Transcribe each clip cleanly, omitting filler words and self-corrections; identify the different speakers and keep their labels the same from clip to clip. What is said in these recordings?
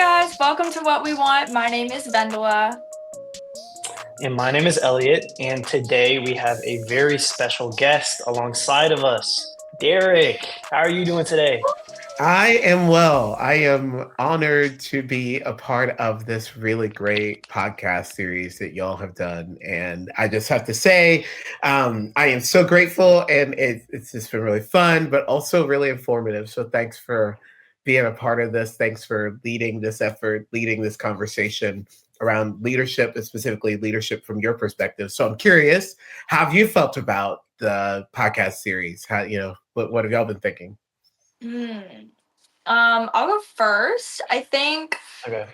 Speaker 1: guys, welcome to What We Want. My name is Vendela.
Speaker 2: And my name is Elliot, and today we have a very special guest alongside of us, Derrick. How are you doing today?
Speaker 3: I am well. I am honored to be a part of this really great podcast series that y'all have done. And I just have to say, I am so grateful, and it's just been really fun, but also really informative. So thanks for being a part of this. Thanks for leading this effort, leading this conversation around leadership, and specifically leadership from your perspective. So I'm curious, how have you felt about the podcast series? What have y'all been thinking?
Speaker 1: Hmm. I'll go first.
Speaker 2: Okay.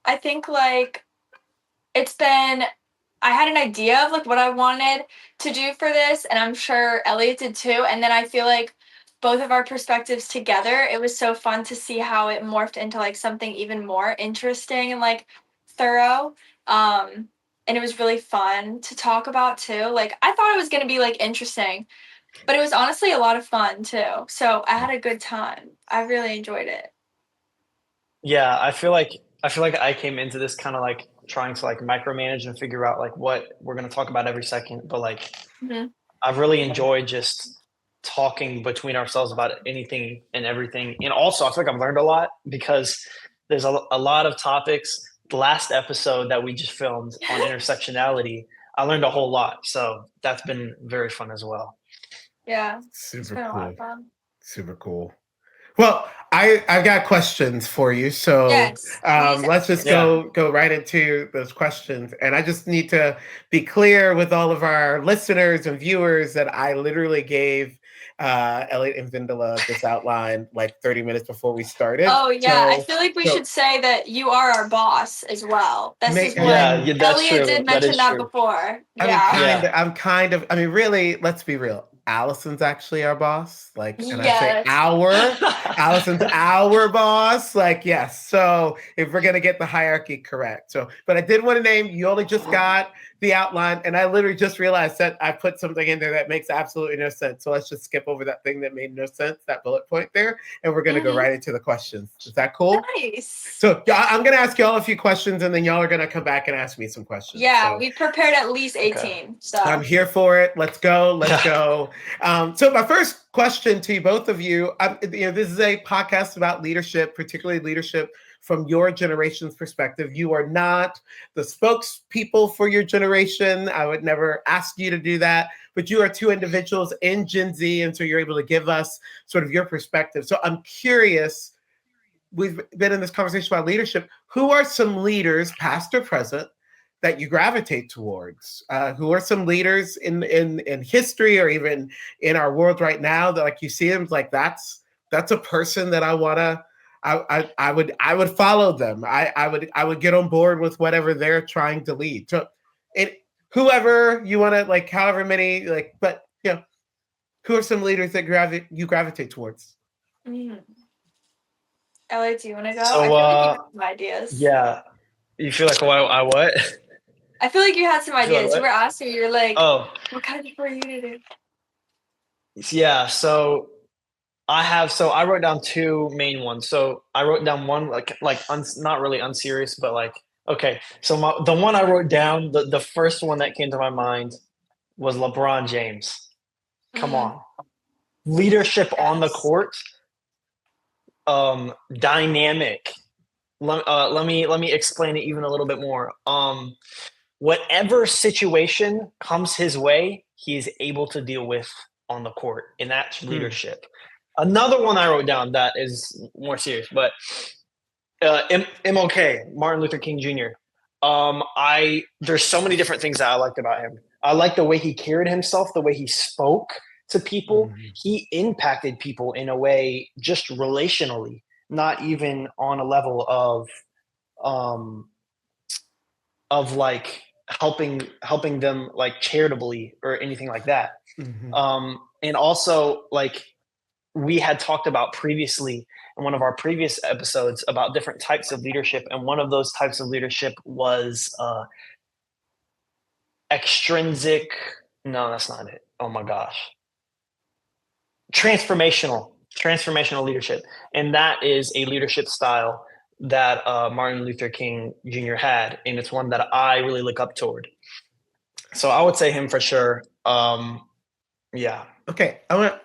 Speaker 1: I think like it's been I had an idea of like what I wanted to do for this, and I'm sure Elliot did too. And then I feel like both of our perspectives together, it was so fun to see how it morphed into like something even more interesting and like thorough. And it was really fun to talk about too. Like I thought it was gonna be like interesting, but it was honestly a lot of fun too. So I had a good time. I really enjoyed it.
Speaker 2: Yeah, I feel like I came into this kind of like trying to like micromanage and figure out like what we're gonna talk about every second, but like
Speaker 1: Hmm.
Speaker 2: I've really enjoyed just talking between ourselves about anything and everything. And also, I feel like I've learned a lot because there's a lot of topics. The last episode that we just filmed on intersectionality, I learned a whole lot. So that's been very fun as well.
Speaker 1: Yeah, it's
Speaker 3: Super
Speaker 1: been a lot of
Speaker 3: cool.
Speaker 1: fun.
Speaker 3: Super cool. Well, I've got questions for you, so
Speaker 1: Yes, please
Speaker 3: let's just
Speaker 1: answer.
Speaker 2: Yeah.
Speaker 3: go right into those questions. And I just need to be clear with all of our listeners and viewers that I literally gave Elliot and Vendela this outline like 30 minutes before we started.
Speaker 1: Oh yeah, I
Speaker 3: So
Speaker 1: feel like we
Speaker 3: so
Speaker 1: should say that you are our boss as well. This
Speaker 3: may,
Speaker 1: is
Speaker 3: I
Speaker 1: what
Speaker 2: Yeah,
Speaker 3: mean,
Speaker 2: yeah, that's
Speaker 1: Elliot
Speaker 2: true.
Speaker 1: did
Speaker 2: That
Speaker 1: mention
Speaker 2: is
Speaker 1: that
Speaker 2: true.
Speaker 1: before. Yeah.
Speaker 2: Yeah.
Speaker 3: I mean, really, let's be real. Allison's actually our boss. Like, and I say
Speaker 1: Yes.
Speaker 3: Allison's our boss. Like, yes. So if we're gonna get the hierarchy correct. So, but I did want to name, you only just got the outline, and I literally just realized that I put something in there that makes absolutely no sense. So let's just skip over that thing that made no sense, that bullet point there, and we're gonna go
Speaker 1: Hmm.
Speaker 3: right into the questions. Is that cool?
Speaker 1: Nice.
Speaker 3: So I'm gonna ask y'all a few questions, and then y'all are gonna come back and ask me some questions.
Speaker 1: Yeah,
Speaker 3: So
Speaker 1: we prepared at least
Speaker 2: Okay.
Speaker 1: 18.
Speaker 3: I'm
Speaker 1: So
Speaker 3: here for it. Let's go. Let's
Speaker 2: Yeah.
Speaker 3: go. So my first question to both of you, this is a podcast about leadership, particularly leadership from your generation's perspective. You are not the spokespeople for your generation. I would never ask you to do that, but you are two individuals in Gen Z, and so you're able to give us sort of your perspective. So I'm curious. We've been in this conversation about leadership. Who are some leaders, past or present, that you gravitate towards? Who are some leaders in history or even in our world right now that like you see them like that's a person that I want to I would follow them. I would get on board with whatever they're trying to lead. So it whoever you want to like however many like but who are some leaders that you gravitate towards?
Speaker 1: mm. Elliot, do you want to go? I
Speaker 2: So
Speaker 1: feel like you had some ideas.
Speaker 2: yeah. You feel like I what?
Speaker 1: I feel like you had some
Speaker 2: You feel like
Speaker 1: ideas. You were
Speaker 2: what?
Speaker 1: asking, you're like,
Speaker 2: Oh,
Speaker 1: what kind of for you to do?
Speaker 2: yeah. So I wrote down two main ones. So I wrote down one not really unserious, but like okay. So the one I wrote down, the first one that came to my mind was LeBron James. Come
Speaker 1: Mm,
Speaker 2: on, leadership on the
Speaker 1: yes.
Speaker 2: court, dynamic. Let me explain it even a little bit more. Whatever situation comes his way, he is able to deal with on the court, and that's
Speaker 3: Hmm.
Speaker 2: leadership. Another one I wrote down that is more serious, but MLK, Martin Luther King Jr. I There's so many different things that I liked about him. I like the way he carried himself, the way he spoke to people.
Speaker 3: Mhm.
Speaker 2: He impacted people in a way just relationally, not even on a level um like helping them like charitably or anything like that.
Speaker 3: Mhm.
Speaker 2: And also like we had talked about previously in one of our previous episodes about different types of leadership, and one of those types of leadership was extrinsic. No, that's not it. Oh my gosh, transformational leadership, and that is a leadership style that Martin Luther King Jr. had, and it's one that I really look up toward. So I would say him for sure. Yeah.
Speaker 3: Okay, I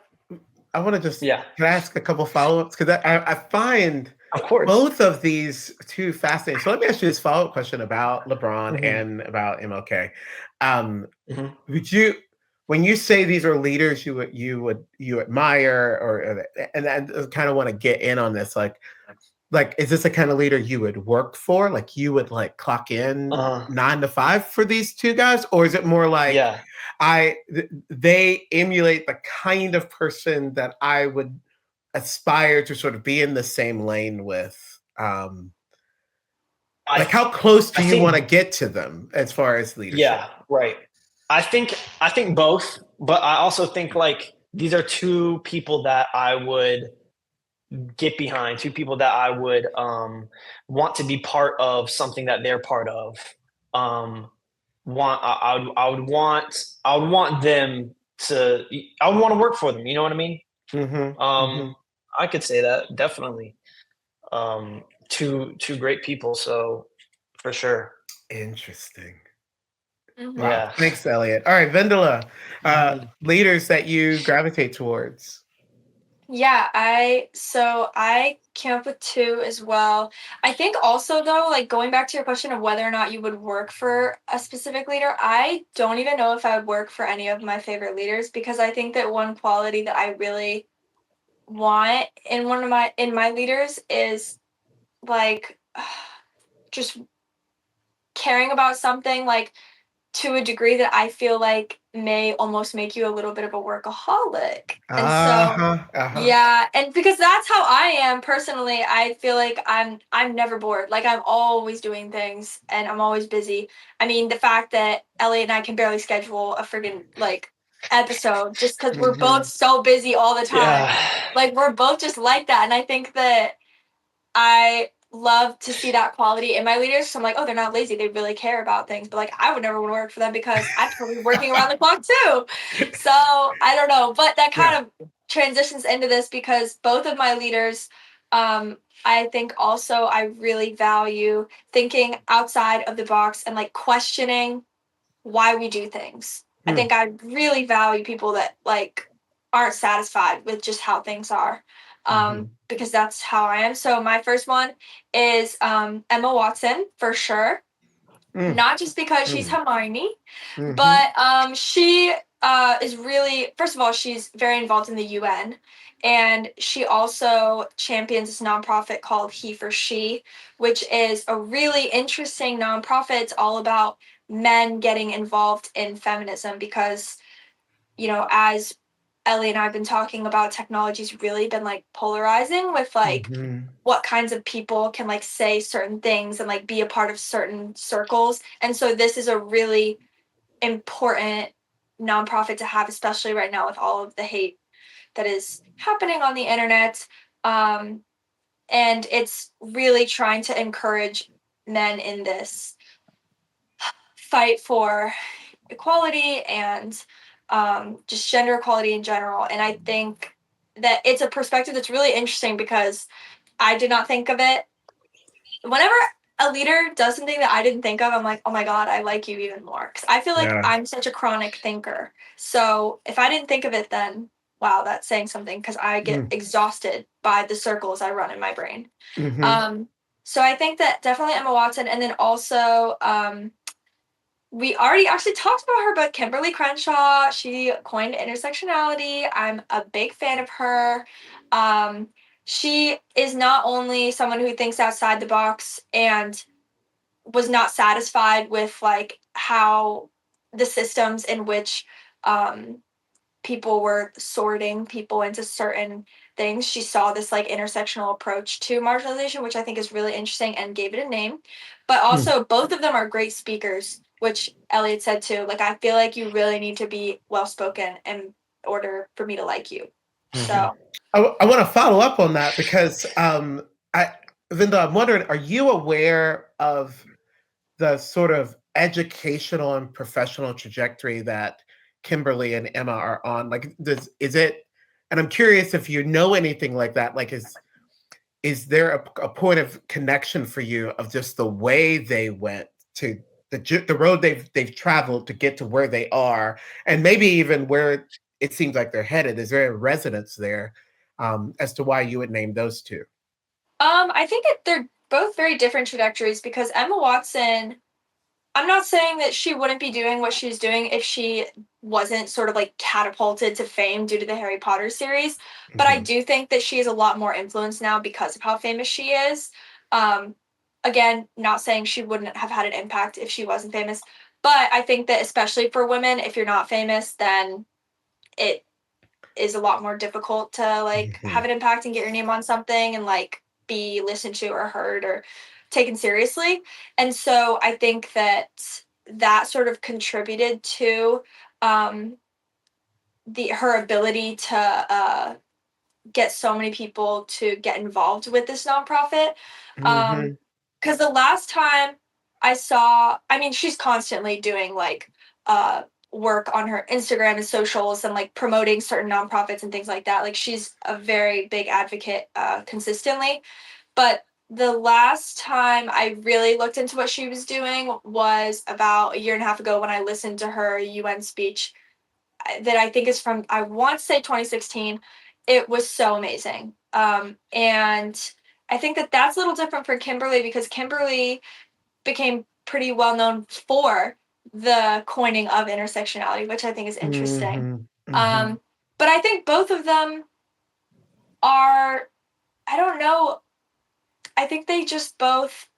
Speaker 3: want to just
Speaker 2: Yeah.
Speaker 3: can I ask a couple follow-ups because I find
Speaker 2: Of course.
Speaker 3: both of these two fascinating. So let me ask you this follow-up question about LeBron
Speaker 2: Mhm.
Speaker 3: and about MLK.
Speaker 2: Mhm.
Speaker 3: Would you, when you say these are leaders you admire, and I kind of want to get in on this, like is this the kind of leader you would work for? Like you would like clock in
Speaker 2: Uh-huh.
Speaker 3: 9 to 5 for these two guys, or is it more like
Speaker 2: Yeah.
Speaker 3: they emulate the kind of person that I would aspire to sort of be in the same lane with? Like
Speaker 2: I
Speaker 3: how close
Speaker 2: I
Speaker 3: do you want to
Speaker 2: think
Speaker 3: get to them as far as leadership?
Speaker 2: yeah, right. I think both, but I also think like these are two people that I would get behind, two people that I would want to be part of something that they're part of. Um, I would want them to. I would want to work for them. You know what I mean?
Speaker 3: Mm-hmm, mm-hmm.
Speaker 2: I could say that definitely. Two great people. So for sure.
Speaker 3: Interesting.
Speaker 1: Mhm.
Speaker 3: Wow.
Speaker 2: Yeah.
Speaker 3: Thanks, Elliot. All right, Vendela,
Speaker 2: Mhm.
Speaker 3: leaders that you gravitate towards.
Speaker 1: Yeah, I came up with two as well. I think also though, like going back to your question of whether or not you would work for a specific leader, I don't even know if I would work for any of my favorite leaders because I think that one quality that I really want in my leaders is like just caring about something like to a degree that I feel like may almost make you a little bit of a workaholic. And so
Speaker 3: Uh-huh. Uh-huh.
Speaker 1: yeah, and because that's how I am personally, I feel like I'm never bored. Like I'm always doing things and I'm always busy. I mean, the fact that Elliot and I can barely schedule a friggin' like episode just because we're both
Speaker 3: Mm-hmm.
Speaker 1: so busy all the time.
Speaker 2: Yeah.
Speaker 1: Like we're both just like that. And I think that I love to see that quality in my leaders. So I'm like, oh, they're not lazy. They really care about things. But like, I would never want to work for them because I'd probably be working around the clock too. So I don't know. But that
Speaker 3: Yeah.
Speaker 1: kind of transitions into this because both of my leaders, I think also I really value thinking outside of the box and like questioning why we do things. I
Speaker 3: Hmm.
Speaker 1: think I really value people that like aren't satisfied with just how things are.
Speaker 3: Mm-hmm.
Speaker 1: Because that's how I am. So my first one is Emma Watson for sure. Not just because she's
Speaker 3: Mm-hmm.
Speaker 1: Hermione,
Speaker 3: Mm-hmm.
Speaker 1: but she is really, first of all, she's very involved in the UN, and she also champions this nonprofit called He for She, which is a really interesting nonprofit. It's all about men getting involved in feminism because, you know, as Ellie and I have been talking about, technology's really been like polarizing with like
Speaker 3: Mm-hmm.
Speaker 1: what kinds of people can like say certain things and like be a part of certain circles. And so this is a really important nonprofit to have, especially right now with all of the hate that is happening on the internet. Um, and it's really trying to encourage men in this fight for equality and just gender equality in general. And I think that it's a perspective that's really interesting because I did not think of it. Whenever a leader does something that I didn't think of, I'm like, oh my God, I like you even more. Because I feel like
Speaker 3: Yeah.
Speaker 1: I'm such a chronic thinker. So if I didn't think of it then, wow, that's saying something because I get exhausted by the circles I run in my brain.
Speaker 3: Mm-hmm.
Speaker 1: Um, so I think that definitely Emma Watson. And then also, we already actually talked about her, but Kimberly Crenshaw, she coined intersectionality. I'm a big fan of her. Um, she is not only someone who thinks outside the box and was not satisfied with like how the systems in which um, people were sorting people into certain things. She saw this like intersectional approach to marginalization, which I think is really interesting and gave it a name. But also, both of them are great speakers, which Elliot said too. Like, I feel like you really need to be well spoken in order for me to like you.
Speaker 2: Mhm.
Speaker 1: So,
Speaker 3: I want to follow up on that because I, Vinda, I'm wondering, are you aware of the sort of educational and professional trajectory that Kimberly and Emma are on? Like, is it? And I'm curious if you know anything like that. Like, is there a point of connection for you of just the way they went to the road they've traveled to get to where they are, and maybe even where it seems like they're headed? Is there a resonance there as to why you would name those two?
Speaker 1: I think they're both very different trajectories because Emma Watson, I'm not saying that she wouldn't be doing what she's doing if she wasn't sort of like catapulted to fame due to the Harry Potter series, but I
Speaker 3: Mhm.
Speaker 1: do think that she is a lot more influence now because of how famous she is. Um, Again, not saying she wouldn't have had an impact if she wasn't famous, but I think that especially for women, if you're not famous, then it is a lot more difficult to like have
Speaker 3: Mhm.
Speaker 1: an impact and get your name on something and like be listened to or heard or taken seriously. And so I think that that sort of contributed to um, the her ability to get so many people to get involved with this nonprofit.
Speaker 3: Mhm.
Speaker 1: Because the last time I saw, I mean, she's constantly doing like uh, work on her Instagram and socials and like promoting certain nonprofits and things like that. Like she's a very big advocate consistently. But the last time I really looked into what she was doing was about a year and a half ago when I listened to her UN speech that I think is from, I want to say 2016. It was so amazing. And I think that that's a little different for Kimberly because Kimberly became pretty well known for the coining of intersectionality, which I think is interesting.
Speaker 3: Mhm. Mhm.
Speaker 1: Um, but I think both of them are, I don't know, I think they just both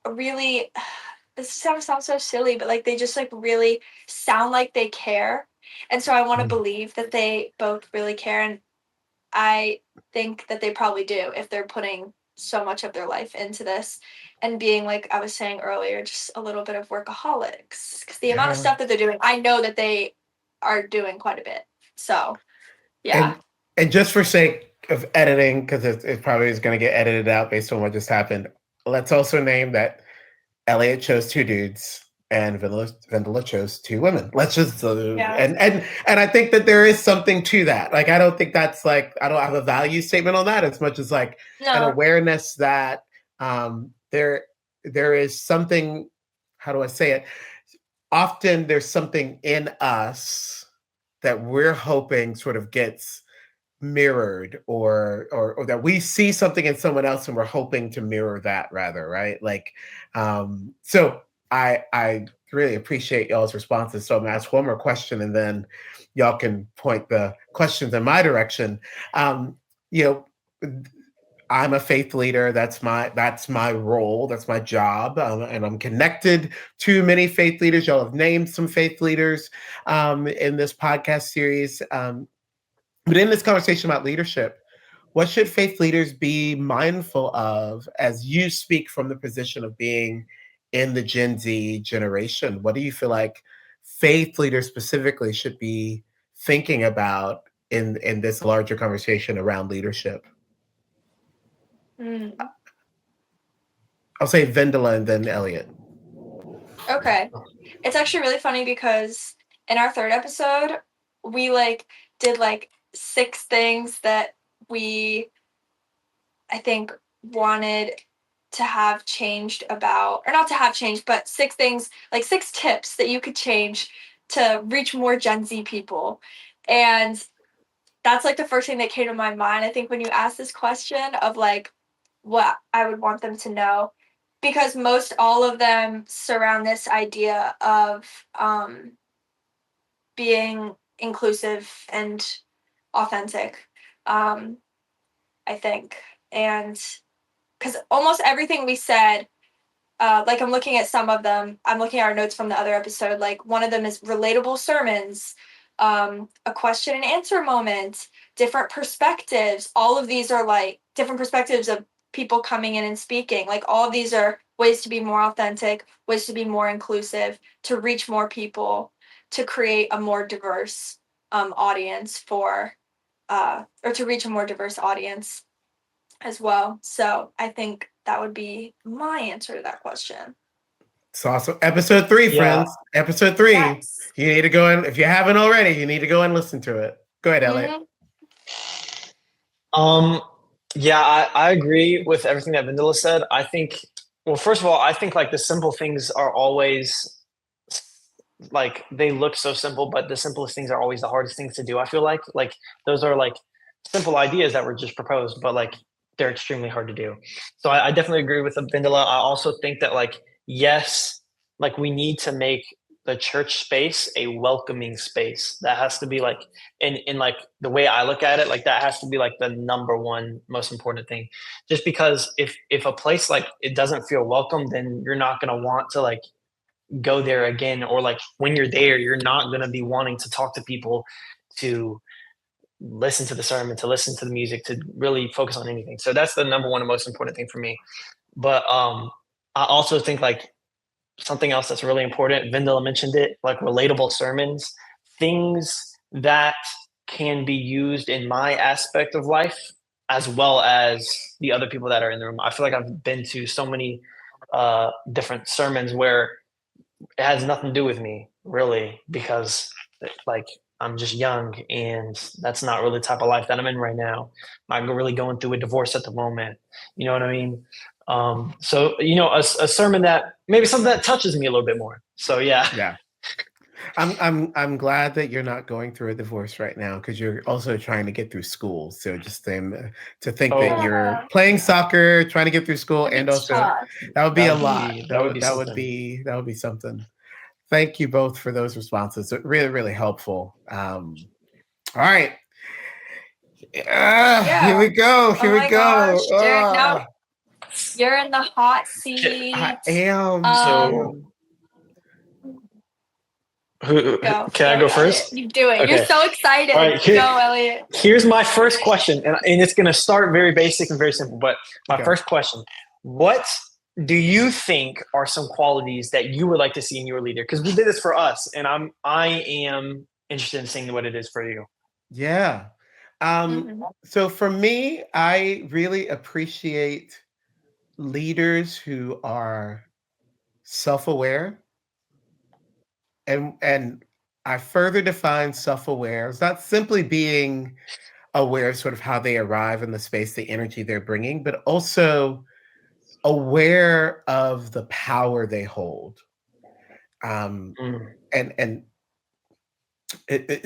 Speaker 1: really, this sounds so silly, but like they just like really sound like they care. And so I want to
Speaker 3: Mhm.
Speaker 1: believe that they both really care. And I think that they probably do if they're putting so much of their life into this and being like I was saying earlier, just a little bit of workaholics. Because the amount of
Speaker 3: Yeah.
Speaker 1: stuff that they're doing, I know that they are doing quite a bit. So yeah.
Speaker 3: And just for sake of editing, because it probably is going to get edited out based on what just happened, let's also name that Elliot chose two dudes and Vendela chose two women. Let's just
Speaker 1: Yeah.
Speaker 3: and I think that there is something to that. Like I don't think that's like I don't have a value statement on that as much as like an
Speaker 1: No.
Speaker 3: awareness that there is something. How do I say it? Often there's something in us that we're hoping sort of gets mirrored or that we see something in someone else and we're hoping to mirror that rather, right? Like so I really appreciate y'all's responses. So I'm gonna ask one more question and then y'all can point the questions in my direction. You know, I'm a faith leader. That's my role. That's my job, and I'm connected to many faith leaders. Y'all have named some faith leaders in this podcast series. But in this conversation about leadership, what should faith leaders be mindful of as you speak from the position of being in the Gen Z generation? What do you feel like faith leaders specifically should be thinking about in this larger conversation around leadership?
Speaker 1: Mm,
Speaker 3: I'll say Vendela and then Elliot.
Speaker 1: okay. It's actually really funny because in our third episode, we like did like 6 things that we I think wanted to have changed about, or not to have changed, but 6 things, like 6 tips that you could change to reach more Gen Z people. And that's like the first thing that came to my mind. I think when you ask this question of like what I would want them to know, because most all of them surround this idea of being inclusive and authentic, um, I think. And because almost everything we said, like I'm looking at some of them, I'm looking at our notes from the other episode. Like one of them is relatable sermons, a question and answer moment, different perspectives. All of these are like different perspectives of people coming in and speaking. Like all of these are ways to be more authentic, ways to be more inclusive, to reach more people, to create a more diverse audience for, or to reach a more diverse audience as well. So I think that would be my answer to that question.
Speaker 3: It's awesome. Episode 3,
Speaker 2: Yeah.
Speaker 3: friends. Episode 3.
Speaker 1: Yes.
Speaker 3: You need to go in if you haven't already. You need to go and listen to it. Go ahead, Elliot.
Speaker 1: Mm-hmm.
Speaker 2: Um, Yeah, I agree with everything that Vendela said. I think, well, first of all, I think like the simple things are always like they look so simple, but the simplest things are always the hardest things to do. I feel like those are like simple ideas that were just proposed, but like they're extremely hard to do. So I definitely agree with Vendela. I also think that like yes, like we need to make the church space a welcoming space. That has to be like in like the way I look at it, like that has to be like the number one most important thing. Just because if a place like it doesn't feel welcome, then you're not gonna want to like go there again, or like when you're there you're not going to be wanting to talk to people, to listen to the sermon, to listen to the music, to really focus on anything. So that's the number one and most important thing for me. But I also think like something else that's really important, Vendela mentioned it, like relatable sermons, things that can be used in my aspect of life as well as the other people that are in the room. I feel like I've been to so many different sermons where it has nothing to do with me really, because like I'm just young and that's not really the type of life that I'm in right now. I'm really going through a divorce at the moment. You know what I mean? So a sermon that maybe something that touches me a little bit more. So yeah.
Speaker 3: Yeah. I'm glad that you're not going through a divorce right now, because you're also trying to get through school. So just to think that
Speaker 2: Oh,
Speaker 3: you're playing soccer, trying to get through school, and
Speaker 1: It's
Speaker 3: also
Speaker 1: tough.
Speaker 3: that would be
Speaker 2: that
Speaker 3: a
Speaker 2: would
Speaker 3: lot.
Speaker 2: be that would be something.
Speaker 3: That would be something. Thank you both for those responses. Really, really helpful. All right. Here
Speaker 1: Yeah.
Speaker 3: we go.
Speaker 1: Oh
Speaker 3: Here we
Speaker 1: my
Speaker 3: go.
Speaker 1: gosh, Derrick, now you're in the hot
Speaker 3: I
Speaker 1: seat.
Speaker 3: am.
Speaker 2: So who
Speaker 1: Go,
Speaker 2: can I
Speaker 1: go,
Speaker 2: go
Speaker 1: Elliot.
Speaker 2: first?
Speaker 1: You do it. You're
Speaker 2: Okay.
Speaker 1: so
Speaker 2: All
Speaker 1: excited.
Speaker 2: right. Here,
Speaker 1: Go, Elliot.
Speaker 2: here's my first question, and it's going to start very basic and very simple. But my
Speaker 3: Okay.
Speaker 2: first question: what do you think are some qualities that you would like to see in your leader? Because we did this for us, and I am interested in seeing what it is for you.
Speaker 3: Yeah.
Speaker 1: Mhm.
Speaker 3: So for me, I really appreciate leaders who are self-aware, and I further define self-aware as not simply being aware of sort of how they arrive in the space, the energy they're bringing, but also aware of the power they hold. Um,
Speaker 2: Mm.
Speaker 3: and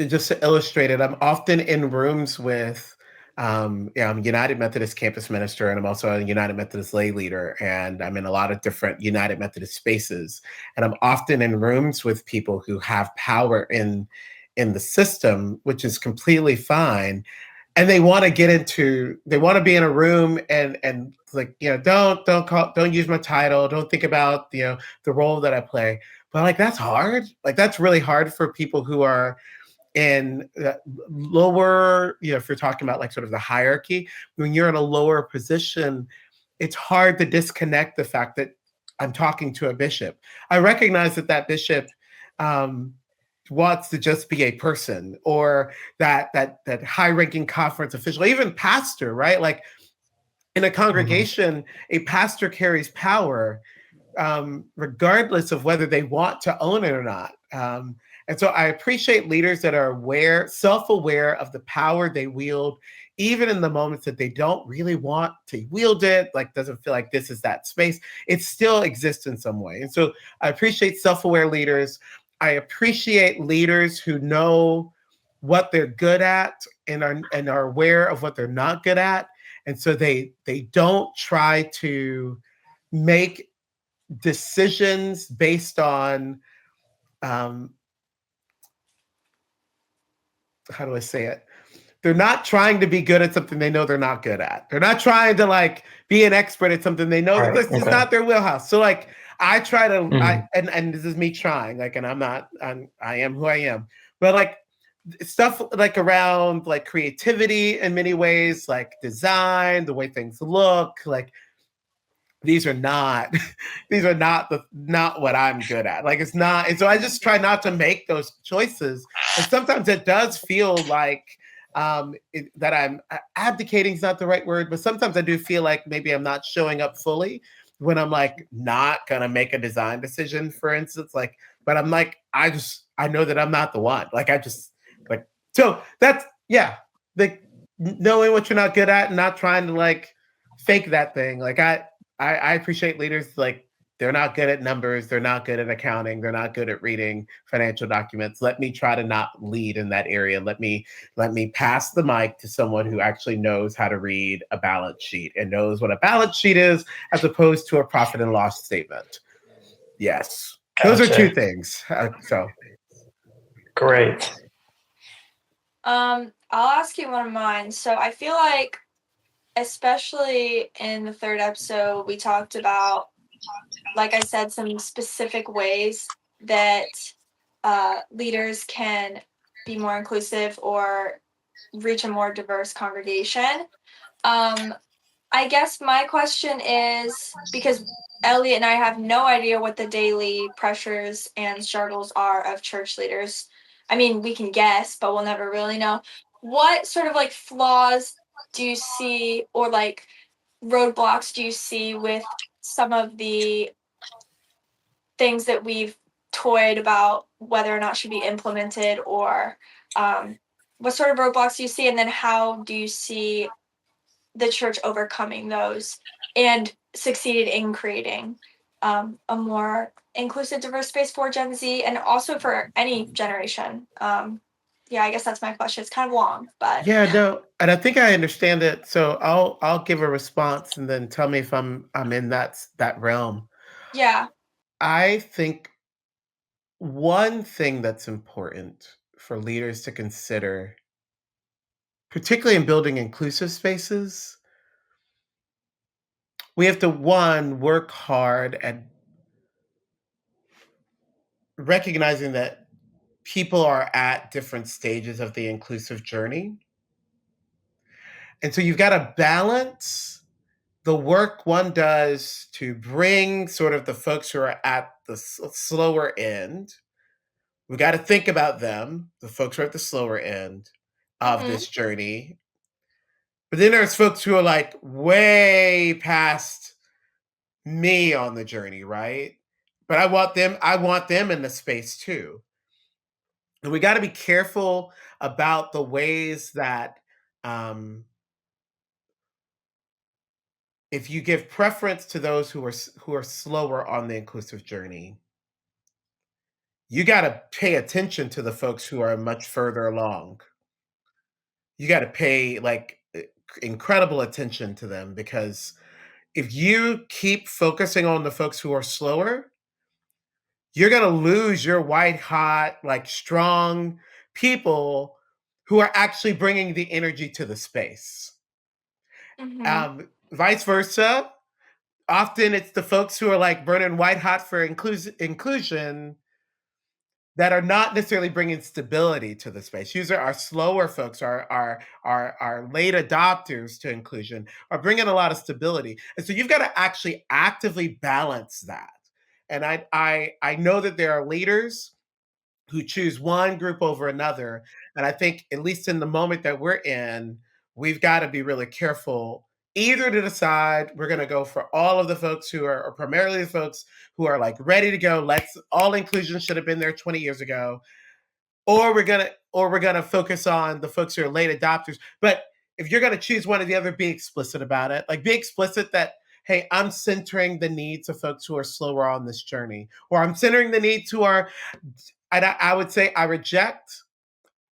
Speaker 3: just to illustrate it, I'm often in rooms with, yeah, I'm a United Methodist campus minister, and I'm also a United Methodist lay leader, and I'm in a lot of different United Methodist spaces, and I'm often in rooms with people who have power in the system, which is completely fine, and they want to they want to be in a room and like, don't use my title, don't think about the role that I play. But like that's hard. Like that's really hard for people who are in lower, if you're talking about like sort of the hierarchy, when you're in a lower position, it's hard to disconnect the fact that I'm talking to a bishop. I recognize that bishop um, wants to just be a person, or that high-ranking conference official, even pastor, right? Like in a
Speaker 2: Mhm.
Speaker 3: congregation, a pastor carries power, regardless of whether they want to own it or not. And so I appreciate leaders that are self-aware of the power they wield, even in the moments that they don't really want to wield it, like doesn't feel like this is that space. It still exists in some way. And so I appreciate self-aware leaders. I appreciate leaders who know what they're good at and are aware of what they're not good at. And so they don't try to make decisions based on um, how do I say it? They're not trying to be good at something they know they're not good at. They're not trying to like be an expert at something they know that
Speaker 2: Right.
Speaker 3: this is
Speaker 2: Okay.
Speaker 3: not their wheelhouse. So like I try to
Speaker 2: Mhm.
Speaker 3: and this is me trying, like, and I am who I am. But like stuff like around like creativity in many ways, like design, the way things look, like these are not not what I'm good at. Like it's not, and so I just try not to make those choices. And sometimes it does feel like that I'm abdicating is not the right word, but sometimes I do feel like maybe I'm not showing up fully when I'm like not gonna make a design decision, for instance. Like, but I'm like, I know that I'm not the one. Like I just like so that's yeah. The knowing what you're not good at and not trying to like fake that thing. Like I appreciate leaders like they're not good at numbers, they're not good at accounting, they're not good at reading financial documents. Let me try to not lead in that area. Let me pass the mic to someone who actually knows how to read a balance sheet and knows what a balance sheet is as opposed to a profit and loss statement. Yes. Those are two
Speaker 2: Gotcha.
Speaker 3: things. So
Speaker 2: Great.
Speaker 1: I'll ask you one of mine. So I feel like, especially in the third episode, we talked about, like I said, some specific ways that leaders can be more inclusive or reach a more diverse congregation. I guess my question is, because Elliot and I have no idea what the daily pressures and struggles are of church leaders. I mean, we can guess, but we'll never really know. What sort of like flaws do you see, or like roadblocks do you see with some of the things that we've toyed about whether or not should be implemented, or what sort of roadblocks do you see, and then how do you see the church overcoming those and succeeded in creating a more inclusive, diverse space for Gen Z and also for any generation? Yeah, I guess that's my question. It's kind of long, but
Speaker 3: yeah, no, and I think I understand it. So I'll give a response and then tell me if I'm in that realm.
Speaker 1: yeah.
Speaker 3: I think one thing that's important for leaders to consider, particularly in building inclusive spaces, we have to one work hard at recognizing that people are at different stages of the inclusive journey. And so you've got to balance the work one does to bring sort of the folks who are at the slower end. We got to think about them, the folks who are at the slower end of
Speaker 1: Mm-hmm.
Speaker 3: this journey. But then there's folks who are like way past me on the journey, right? But I want them in the space too. And we got to be careful about the ways that um, if you give preference to those who are slower on the inclusive journey, you got to pay attention to the folks who are much further along. You got to pay like incredible attention to them because if you keep focusing on the folks who are slower, you're going to lose your white hot, like strong people who are actually bringing the energy to the space.
Speaker 1: Mm-hmm.
Speaker 3: Vice versa, often it's the folks who are like burning white hot for inclusion that are not necessarily bringing stability to the space. Usually, our slower folks, our late adopters to inclusion, are bringing a lot of stability, and so you've got to actually actively balance that. And I know that there are leaders who choose one group over another, and I think at least in the moment that we're in, we've got to be really careful either to decide we're going to go for all of the folks who are or primarily the folks who are like ready to go, let's all inclusion should have been there 20 years ago, or we're going to focus on the folks who are late adopters. But if you're going to choose one or the other, be explicit about it. Like be explicit that hey, I'm centering the needs of folks who are slower on this journey, or I'm centering the needs who are, I would say I reject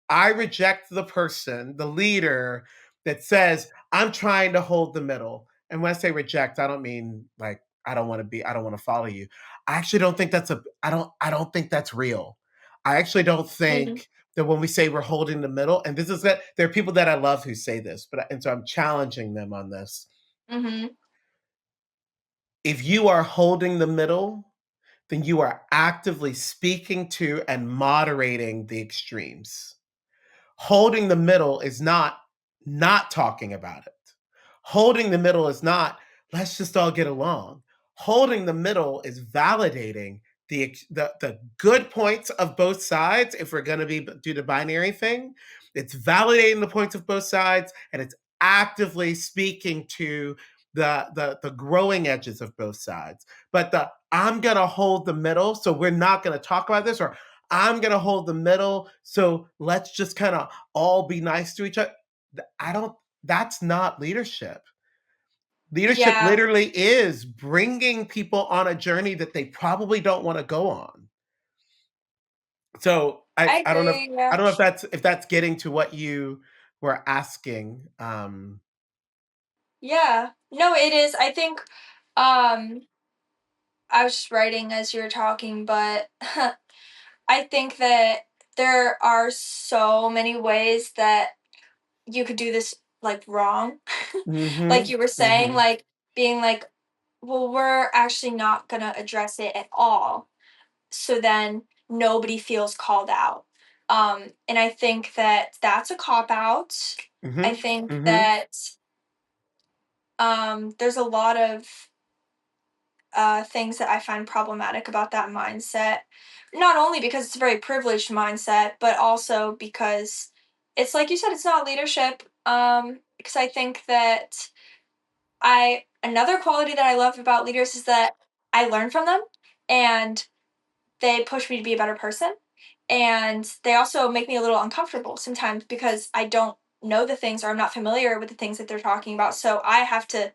Speaker 3: the person, the leader that says, I'm trying to hold the middle. And when I say reject, I don't mean like I don't want to follow you. I actually don't think I don't think that's real. I actually don't
Speaker 1: Mm-hmm.
Speaker 3: think that when we say we're holding the middle, and this is that there are people that I love who say this, and so I'm challenging them on this.
Speaker 1: Mm-hmm.
Speaker 3: If you are holding the middle, then you are actively speaking to and moderating the extremes. Holding the middle is not talking about it. Holding the middle is not let's just all get along. Holding the middle is validating the good points of both sides. If we're going to be do the binary thing, it's validating the points of both sides, and it's actively speaking to the growing edges of both sides. But the I'm gonna hold the middle, so we're not gonna talk about this, or I'm gonna hold the middle, so let's just kind of all be nice to each other. I don't, that's not leadership. Leadership
Speaker 1: Yeah,
Speaker 3: literally is bringing people on a journey that they probably don't want to go on. So
Speaker 1: I
Speaker 3: I don't know if,
Speaker 1: agree. Yeah.
Speaker 3: if that's getting to what you were asking.
Speaker 1: Yeah. No, it is. I think um I was just writing as you were talking, but I think that there are so many ways that you could do this like wrong. Like
Speaker 3: Mm-hmm.
Speaker 1: you were saying,
Speaker 3: Mm-hmm.
Speaker 1: like being like, well, we're actually not going to address it at all. So then nobody feels called out. And I think that that's a cop out. I
Speaker 3: Mm-hmm.
Speaker 1: think
Speaker 3: Mm-hmm.
Speaker 1: that there's a lot of things that I find problematic about that mindset. Not only because it's a very privileged mindset, but also because it's like you said, it's not leadership. Because I think that another quality that I love about leaders is that I learn from them and they push me to be a better person. And they also make me a little uncomfortable sometimes because I don't know the things or I'm not familiar with the things that they're talking about. So I have to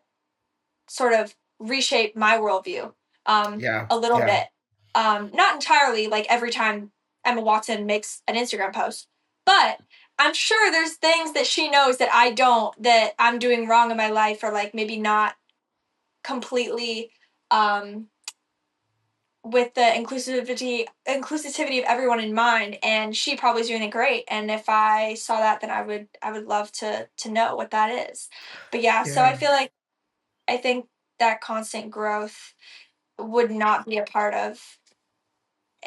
Speaker 1: sort of reshape my worldview
Speaker 3: Yeah.
Speaker 1: a little
Speaker 3: Yeah.
Speaker 1: bit. Not entirely like every time Emma Watson makes an Instagram post, but I'm sure there's things that she knows that I don't, that I'm doing wrong in my life, or like maybe not completely um, with the inclusivity of everyone in mind. And she probably is doing it great. And if I saw that, then I would love to know what that is. But yeah, so I
Speaker 3: Yeah.
Speaker 1: feel like I think that constant growth would not be a part of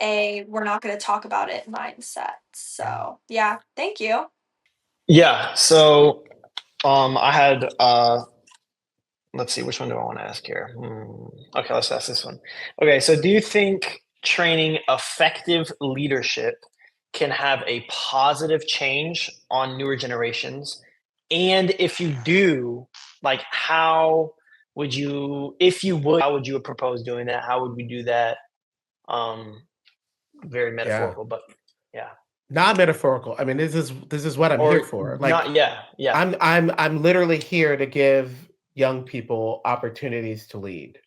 Speaker 1: a we're not going to talk about it mindset.
Speaker 3: Yeah.
Speaker 1: So, yeah, thank you.
Speaker 2: Yeah. So I had let's see, which one do I want to ask here? Okay, let's ask this one. Okay, so do you think training effective leadership can have a positive change on newer generations? And if you do, like how would you, if you would, how would you propose doing that? How would we do that? Um, Very
Speaker 3: Yeah.
Speaker 2: metaphorical, but yeah.
Speaker 3: Not metaphorical. I mean, this is what I'm here
Speaker 2: Or
Speaker 3: for. Like,
Speaker 2: not, yeah, yeah.
Speaker 3: I'm literally here to give young people opportunities to lead,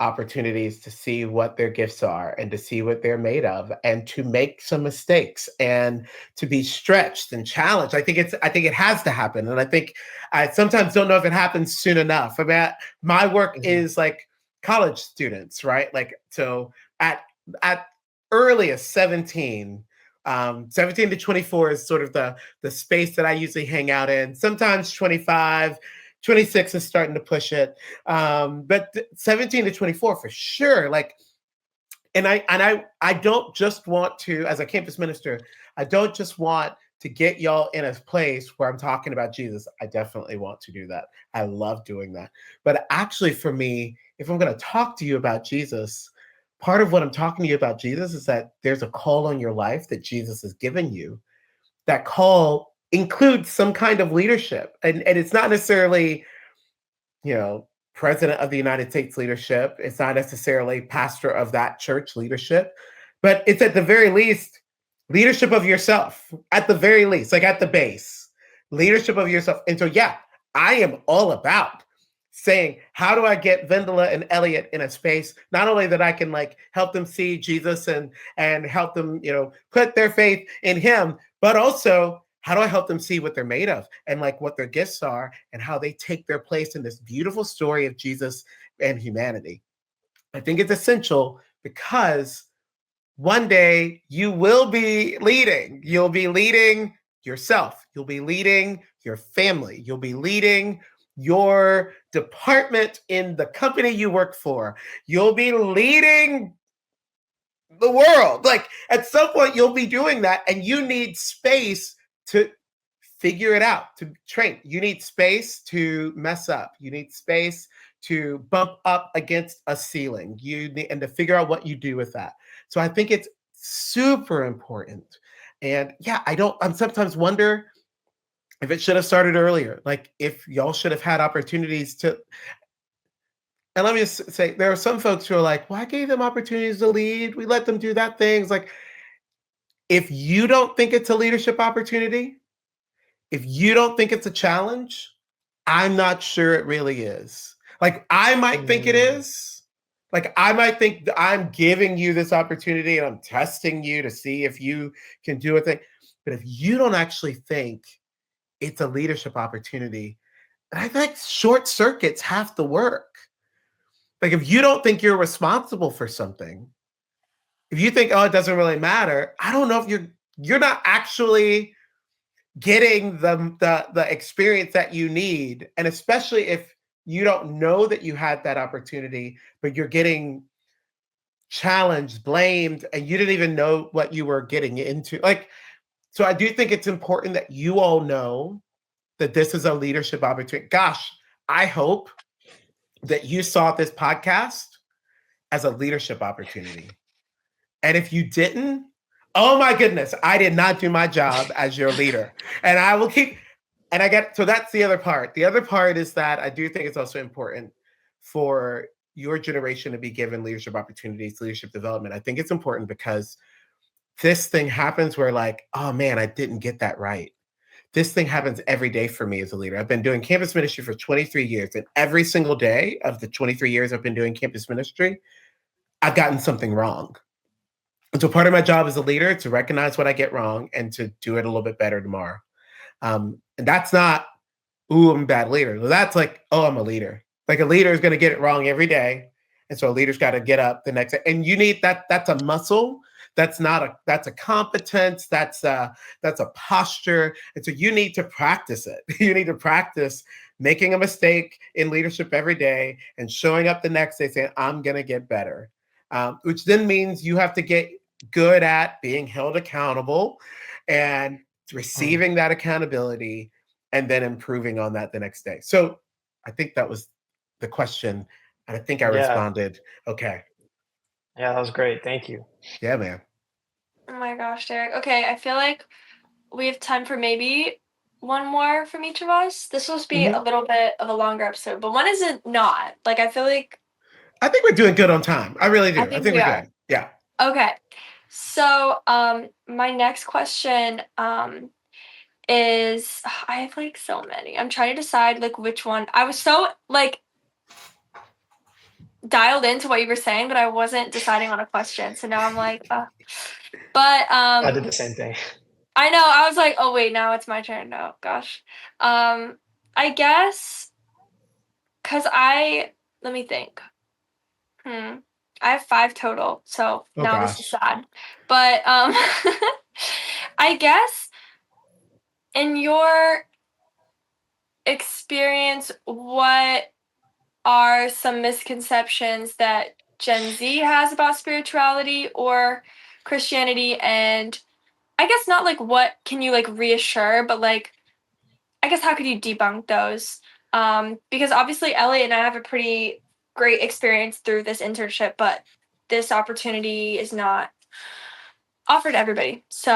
Speaker 3: opportunities to see what their gifts are and to see what they're made of, and to make some mistakes and to be stretched and challenged. I think it has to happen, and I think I sometimes don't know if it happens soon enough. I mean, my work
Speaker 2: Mhm.
Speaker 3: is like college students, right? Like, so at at earliest 17. 17 to 24 is sort of the space that I usually hang out in. Sometimes 25, 26 is starting to push it. But 17 to 24 for sure. Like, and I don't just want to, as a campus minister, I don't just want to get y'all in a place where I'm talking about Jesus. I definitely want to do that. I love doing that. But actually, for me, if I'm going to talk to you about Jesus, part of what I'm talking to you about Jesus is that there's a call on your life that Jesus has given you. That call includes some kind of leadership. And it's not necessarily, president of the United States leadership. It's not necessarily pastor of that church leadership, but it's at the very least leadership of yourself, at the very least, like at the base, leadership of yourself. And so, yeah, I am all about saying, how do I get Vendela and Eliot in a space, not only that I can like help them see Jesus and help them, put their faith in him, but also how do I help them see what they're made of and like what their gifts are and how they take their place in this beautiful story of Jesus and humanity. I think it's essential because one day you will be leading. You'll be leading yourself. You'll be leading your family. You'll be leading your department in the company you work for. You'll be leading the world. Like at some point, you'll be doing that, and you need space to figure it out, to train. You need space to mess up. You need space to bump up against a ceiling. You need, and to figure out what you do with that. So I think it's super important. And yeah, I'm sometimes wonder if it should have started earlier. Like if y'all should have had opportunities to, and let me just say, there are some folks who are like, well, I gave them opportunities to lead. We let them do that things. Like, if you don't think it's a leadership opportunity, if you don't think it's a challenge, I'm not sure it really is. Like, I might think it is. Like, I might think that I'm giving you this opportunity and I'm testing you to see if you can do a thing. But if you don't actually think it's a leadership opportunity, I think short circuits have to work. Like, if you don't think you're responsible for something, if you think, oh, it doesn't really matter, I don't know if you're not actually getting the experience that you need. And especially if you don't know that you had that opportunity, but you're getting challenged, blamed, and you didn't even know what you were getting into. Like, so I do think it's important that you all know that this is a leadership opportunity. Gosh, I hope that you saw this podcast as a leadership opportunity. And if you didn't, oh my goodness, I did not do my job as your leader. And I will keep, and I get, so that's the other part. The other part is that I do think it's also important for your generation to be given leadership opportunities, leadership development. I think it's important because this thing happens where, like, oh man, I didn't get that right. This thing happens every day for me as a leader. I've been doing campus ministry for 23 years, and every single day of the 23 years I've been doing campus ministry, I've gotten something wrong. And so part of my job as a leader is to recognize what I get wrong and to do it a little bit better tomorrow. And that's not, ooh, I'm a bad leader. That's like, oh, I'm a leader. Like, a leader is going to get it wrong every day. And so a leader's got to get up the next day. And you need that. That's a muscle. That's a competence. That's a posture. And so you need to practice it. You need to practice making a mistake in leadership every day and showing up the next day saying, I'm going to get better. Which then means you have to get good at being held accountable and receiving that accountability and then improving on that the next day. So I think that was the question. And I think I responded. Okay.
Speaker 2: Yeah, that was great. Thank you.
Speaker 3: Yeah, man.
Speaker 1: Oh my gosh, Derrick. Okay, I feel like we have time for maybe one more from each of us. This will be a little bit of a longer episode, but when is it not? Like, I feel like
Speaker 3: I think we're doing good on time. I really do.
Speaker 1: I think we
Speaker 3: we're
Speaker 1: are.
Speaker 3: good. Yeah.
Speaker 1: Okay. So, my next question is I have like so many. I'm trying to decide like which one. I was so like dialed into what you were saying, but I wasn't deciding on a question. So now I'm like, but
Speaker 2: I did the same thing.
Speaker 1: I know. I was like, oh wait, now it's my turn. No, gosh. I guess because let me think. I have 5 total, so now this is sad. But I guess in your experience, what are some misconceptions that Gen Z has about spirituality or Christianity? And I guess not like what can you like reassure, but like I guess how could you debunk those? Because obviously Elliot and I have a pretty great experience through this internship, but this opportunity is not offered to everybody. So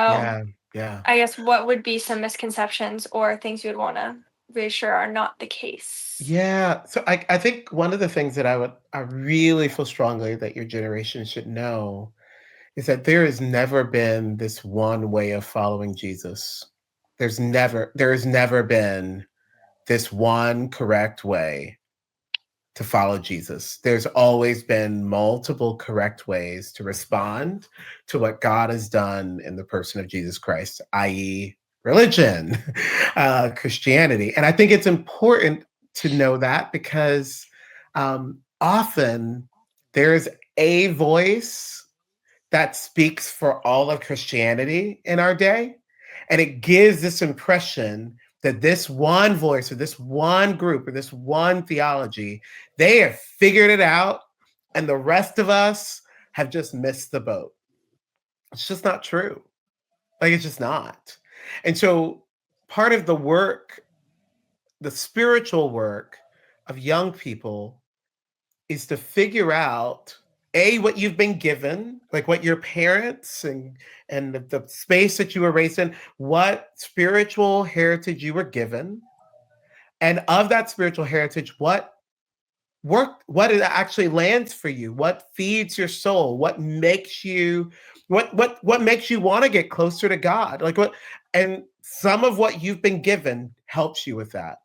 Speaker 3: yeah.
Speaker 1: I guess what would be some misconceptions or things you would want to reassure are not the case?
Speaker 3: Yeah. So I think one of the things that I really feel strongly that your generation should know is that there has never been this one way of following Jesus. There has never been this one correct way to follow Jesus. There's always been multiple correct ways to respond to what God has done in the person of Jesus Christ, i.e., religion, Christianity. And I think it's important to know that because often there's a voice that speaks for all of Christianity in our day. And it gives this impression that this one voice or this one group or this one theology, they have figured it out and the rest of us have just missed the boat. It's just not true. Like, it's just not. And so part of the work, the spiritual work of young people is to figure out what you've been given, like what your parents and the space that you were raised in, what spiritual heritage you were given, and of that spiritual heritage, what work, what it actually lands for you, what feeds your soul, what makes you, what makes you want to get closer to God. Like what, and some of what you've been given helps you with that.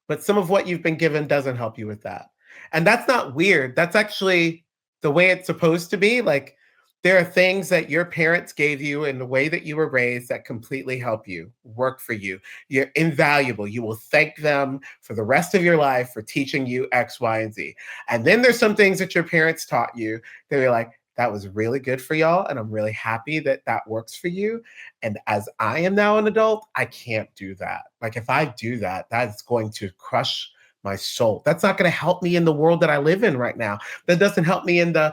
Speaker 3: But some of what you've been given doesn't help you with that. And that's not weird. That's actually the way it's supposed to be. Like there are things that your parents gave you in the way that you were raised that completely help you, work for you. You're invaluable. You will thank them for the rest of your life for teaching you X, Y, and Z. And then there's some things that your parents taught you that you're like, that was really good for y'all. And I'm really happy that that works for you. And as I am now an adult, I can't do that. Like if I do that, that's going to crush my soul. That's not going to help me in the world that I live in right now. That doesn't help me in the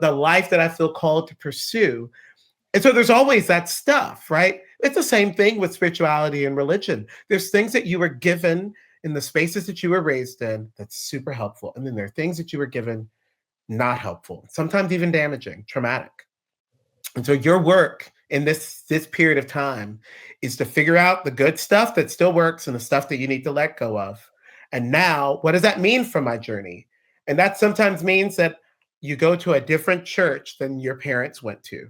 Speaker 3: life that I feel called to pursue. And so there's always that stuff, right? It's the same thing with spirituality and religion. There's things that you were given in the spaces that you were raised in that's super helpful. And then there are things that you were given not helpful, sometimes even damaging, traumatic. And so your work in this period of time is to figure out the good stuff that still works and the stuff that you need to let go of. And now, what does that mean for my journey? And that sometimes means that you go to a different church than your parents went to.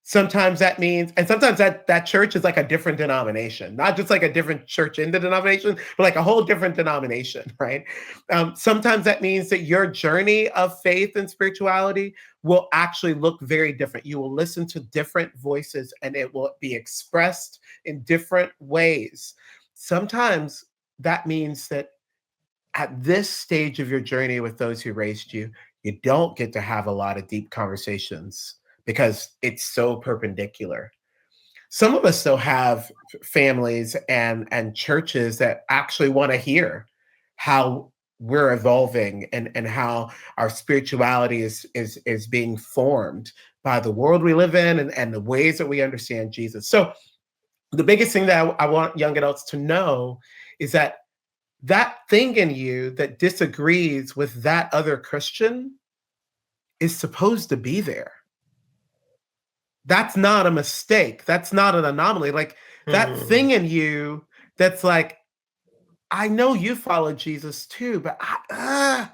Speaker 3: Sometimes that means, and sometimes that church is like a different denomination, not just like a different church in the denomination, but like a whole different denomination, right? Sometimes that means that your journey of faith and spirituality will actually look very different. You will listen to different voices and it will be expressed in different ways. Sometimes that means that at this stage of your journey with those who raised you, you don't get to have a lot of deep conversations because it's so perpendicular. Some of us still have families and churches that actually want to hear how we're evolving and how our spirituality is being formed by the world we live in and the ways that we understand Jesus. So the biggest thing that I want young adults to know is that that thing in you that disagrees with that other Christian is supposed to be there. That's not a mistake. That's not an anomaly. Like that thing in you that's like, I know you follow Jesus too, but I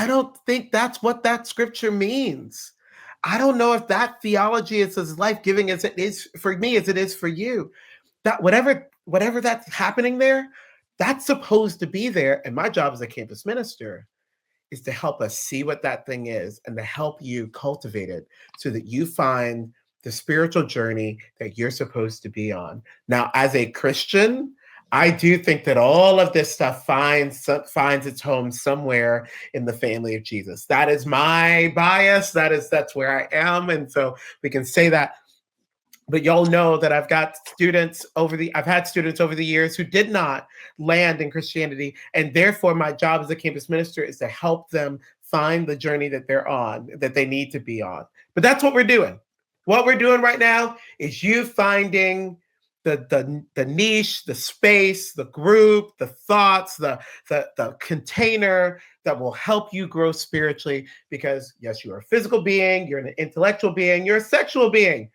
Speaker 3: don't think that's what that scripture means. I don't know if that theology is as life-giving as it is for me as it is for you. That whatever that's happening there, that's supposed to be there. And my job as a campus minister is to help us see what that thing is and to help you cultivate it so that you find the spiritual journey that you're supposed to be on. Now, as a Christian, I do think that all of this stuff finds its home somewhere in the family of Jesus. That is my bias. That's where I am. And so we can say that. But y'all know that I've had students over the years who did not land in Christianity. And therefore my job as a campus minister is to help them find the journey that they're on, that they need to be on. But that's what we're doing. What we're doing right now is you finding the niche, the space, the group, the thoughts, the container that will help you grow spiritually. Because yes, you're a physical being, you're an intellectual being, you're a sexual being,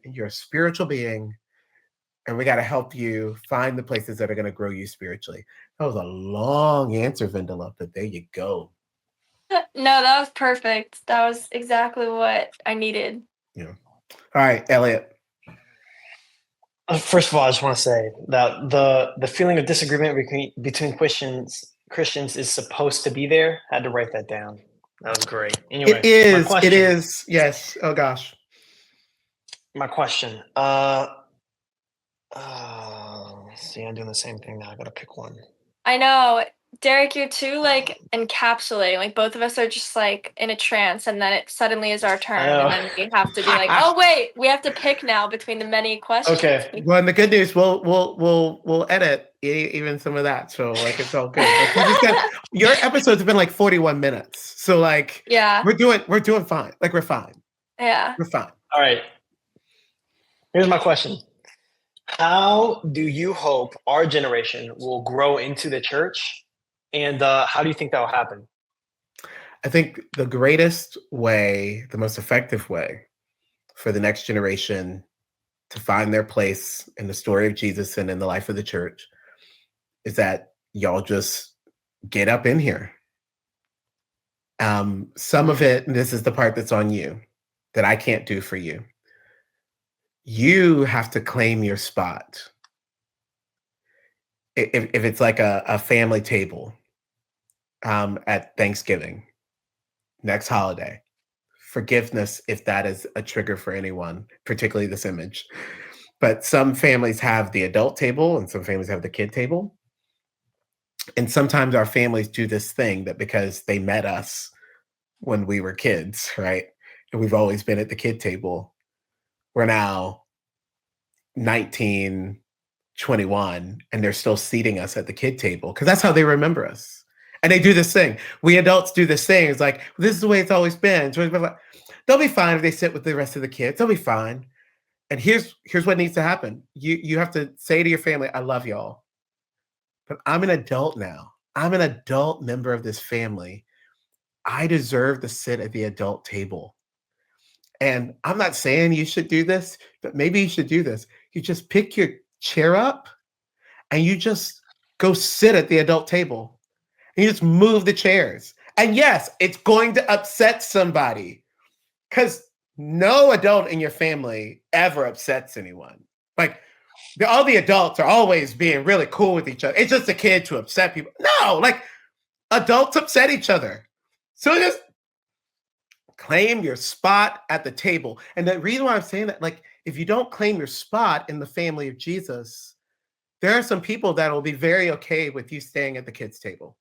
Speaker 3: and you're a spiritual being. And we got to help you find the places that are going to grow you spiritually. That was a long answer, Vendela, but there you go.
Speaker 1: No, that was perfect. That was exactly what I needed.
Speaker 3: Yeah. All right, Eliot.
Speaker 2: First of all, I just want to say that the feeling of disagreement between Christians is supposed to be there. I had to write that down. That was great. Anyway,
Speaker 3: It is. Yes. Oh gosh.
Speaker 2: My question. See, I'm doing the same thing now. I gotta pick one.
Speaker 1: I know. Derrick, you're too like encapsulating. Like both of us are just like in a trance, and then it suddenly is our turn, and then we have to be like, "Oh wait, we have to pick now between the many questions."
Speaker 2: Okay.
Speaker 3: Well, and the good news, we'll edit even some of that, so like it's all good. Like, you just got, your episodes have been like 41 minutes, so like
Speaker 1: Yeah.
Speaker 3: we're doing fine. Like we're fine.
Speaker 1: Yeah.
Speaker 3: We're fine.
Speaker 2: All right. Here's my question. How do you hope our generation will grow into the church? And how do you think that will happen?
Speaker 3: I think the greatest way, the most effective way for the next generation to find their place in the story of Jesus and in the life of the church is that y'all just get up in here. Some of it, and this is the part that's on you, that I can't do for you. You have to claim your spot. If it's like a family table at Thanksgiving, next holiday, forgiveness if that is a trigger for anyone, particularly this image. But some families have the adult table and some families have the kid table. And sometimes our families do this thing that because they met us when we were kids, right? And we've always been at the kid table. We're now 19, 21, and they're still seating us at the kid table because that's how they remember us. And they do this thing. We adults do this thing. It's like, this is the way it's always been. They'll be fine if they sit with the rest of the kids. They'll be fine. And here's what needs to happen. You have to say to your family, I love y'all, but I'm an adult now. I'm an adult member of this family. I deserve to sit at the adult table. And I'm not saying you should do this, but maybe you should do this. You just pick your chair up and you just go sit at the adult table. And you just move the chairs. And yes, it's going to upset somebody because no adult in your family ever upsets anyone. Like all the adults are always being really cool with each other. It's just a kid to upset people. No, like adults upset each other. So just claim your spot at the table. And the reason why I'm saying that, like, if you don't claim your spot in the family of Jesus, there are some people that will be very okay with you staying at the kids' table.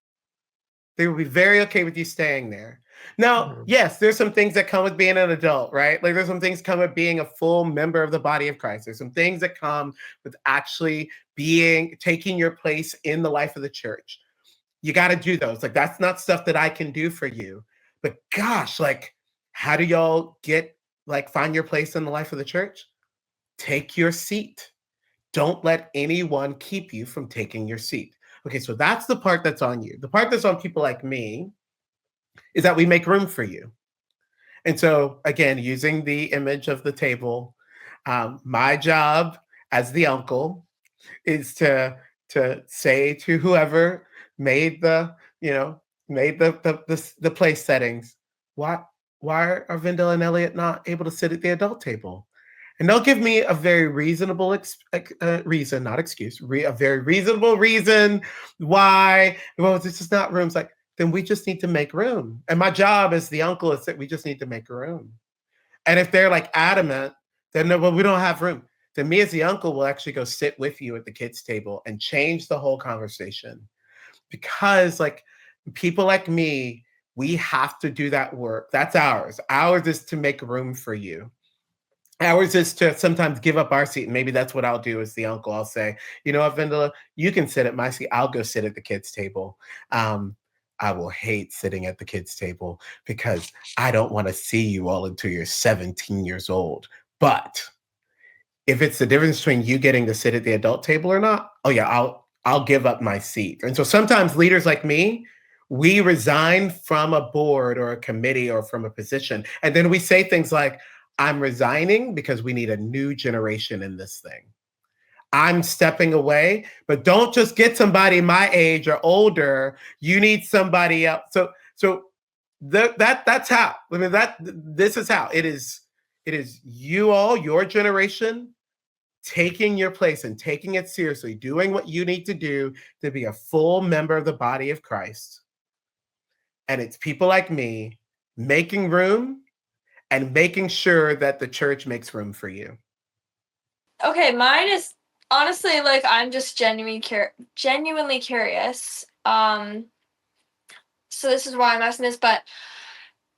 Speaker 3: They will be very okay with you staying there. Now, yes, there's some things that come with being an adult, right? Like there's some things come with being a full member of the body of Christ. There's some things that come with actually taking your place in the life of the church. You got to do those. Like that's not stuff that I can do for you. But gosh, like how do y'all find your place in the life of the church? Take your seat. Don't let anyone keep you from taking your seat. Okay, so that's the part that's on you. The part that's on people like me is that we make room for you. And so, again, using the image of the table, my job as the uncle is to say to whoever made the place settings, why are Vendela and Eliot not able to sit at the adult table? And they'll give me a very reasonable reason, not excuse, a very reasonable reason why. Well, this is not room. It's like, then we just need to make room. And my job as the uncle is that we just need to make room. And if they're like adamant, then no, well, we don't have room. Then me as the uncle will actually go sit with you at the kids' table and change the whole conversation. Because like people like me, we have to do that work. That's ours. Ours is to make room for you. Ours is to sometimes give up our seat. And maybe that's what I'll do as the uncle. I'll say, you know what, Vendela, you can sit at my seat. I'll go sit at the kids' table. I will hate sitting at the kids' table because I don't want to see you all until you're 17 years old. But if it's the difference between you getting to sit at the adult table or not, oh yeah, I'll give up my seat. And so sometimes leaders like me, we resign from a board or a committee or from a position. And then we say things like, I'm resigning because we need a new generation in this thing. I'm stepping away, but don't just get somebody my age or older. You need somebody else. So that's how. I mean, this is how it is. It is you all, your generation, taking your place and taking it seriously, doing what you need to do to be a full member of the body of Christ. And it's people like me making room and making sure that the church makes room for you.
Speaker 1: Okay, mine is honestly like I'm just genuinely curious. So this is why I'm asking this, but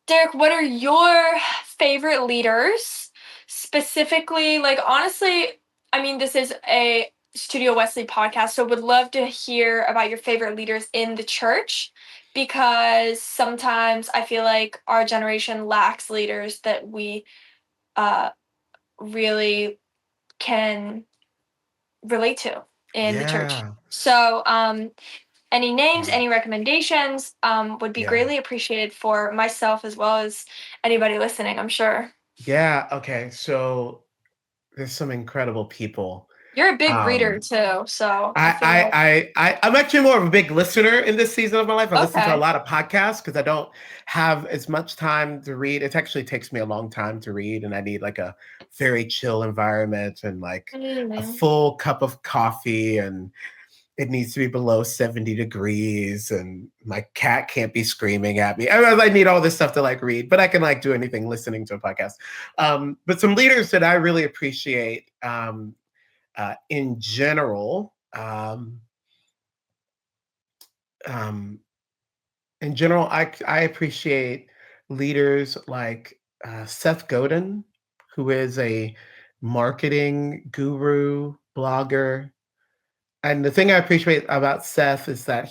Speaker 1: Derrick, what are your favorite leaders? Specifically, like honestly, I mean, this is a Studio Wesley podcast, so would love to hear about your favorite leaders in the church because sometimes I feel like our generation lacks leaders that we really can relate to in the church. So, any names, any recommendations would be greatly appreciated for myself as well as anybody listening, I'm sure.
Speaker 3: Yeah. Okay. So there's some incredible people.
Speaker 1: You're a big reader too, so I feel like
Speaker 3: I'm actually more of a big listener in this season of my life. I listen to a
Speaker 1: okay.
Speaker 3: lot of podcasts because I don't have as much time to read. It actually takes me a long time to read, and I need like a very chill environment and like a
Speaker 1: Mm.
Speaker 3: full cup of coffee, and it needs to be below 70 degrees, and my cat can't be screaming at me. I need all this stuff to like read, but I can like do anything listening to a podcast. But some leaders that I really appreciate in general. Um, in general, I appreciate leaders like Seth Godin, who is a marketing guru, blogger. And the thing I appreciate about Seth is that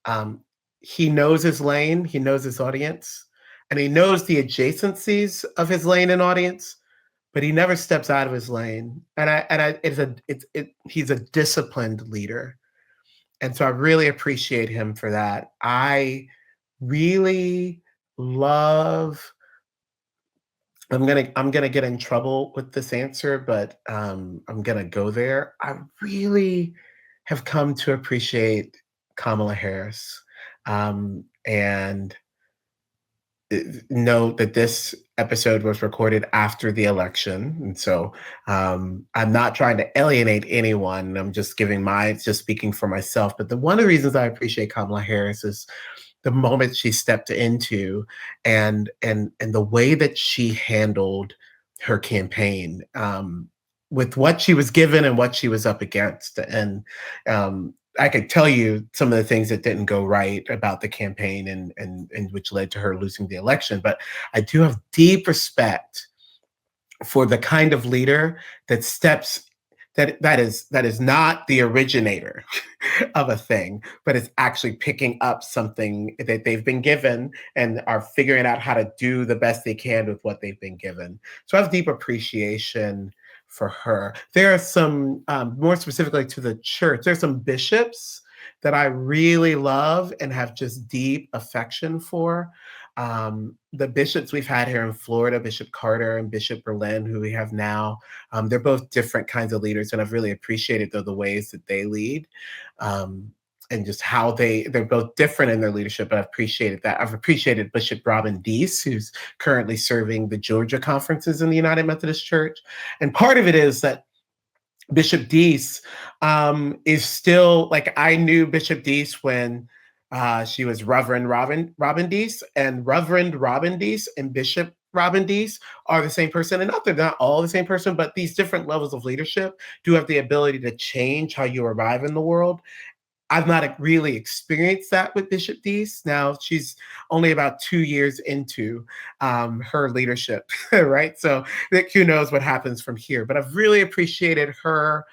Speaker 3: um, he knows his lane, he knows his audience, and he knows the adjacencies of his lane and audience, but he never steps out of his lane. He's a disciplined leader, and so I really appreciate him for that. I really love. I'm gonna get in trouble with this answer, but I'm gonna go there. I really have come to appreciate Kamala Harris, and note that this episode was recorded after the election, and so I'm not trying to alienate anyone. I'm just just speaking for myself. But one of the reasons I appreciate Kamala Harris is the moment she stepped into and the way that she handled her campaign, with what she was given and what she was up against. And I could tell you some of the things that didn't go right about the campaign and which led to her losing the election. But I do have deep respect for the kind of leader that steps that is not the originator of a thing, but is actually picking up something that they've been given and are figuring out how to do the best they can with what they've been given. So I have deep appreciation for her. There are some, more specifically to the church, there's some bishops that I really love and have just deep affection for. The bishops we've had here in Florida, Bishop Carter and Bishop Berlin, who we have now, they're both different kinds of leaders, and I've really appreciated the ways that they lead, and just how they're both different in their leadership. But I've appreciated that. I've appreciated Bishop Robin Deese, who's currently serving the Georgia conferences in the United Methodist Church, and part of it is that Bishop Deese is still like I knew Bishop Deese when she was Reverend Robin Deese, and Reverend Robin Deese and Bishop Robin Deese are the same person. And not they're not all the same person, but these different levels of leadership do have the ability to change how you arrive in the world. I've not really experienced that with Bishop Deese. Now she's only about 2 years into her leadership, right? So who knows what happens from here? But I've really appreciated her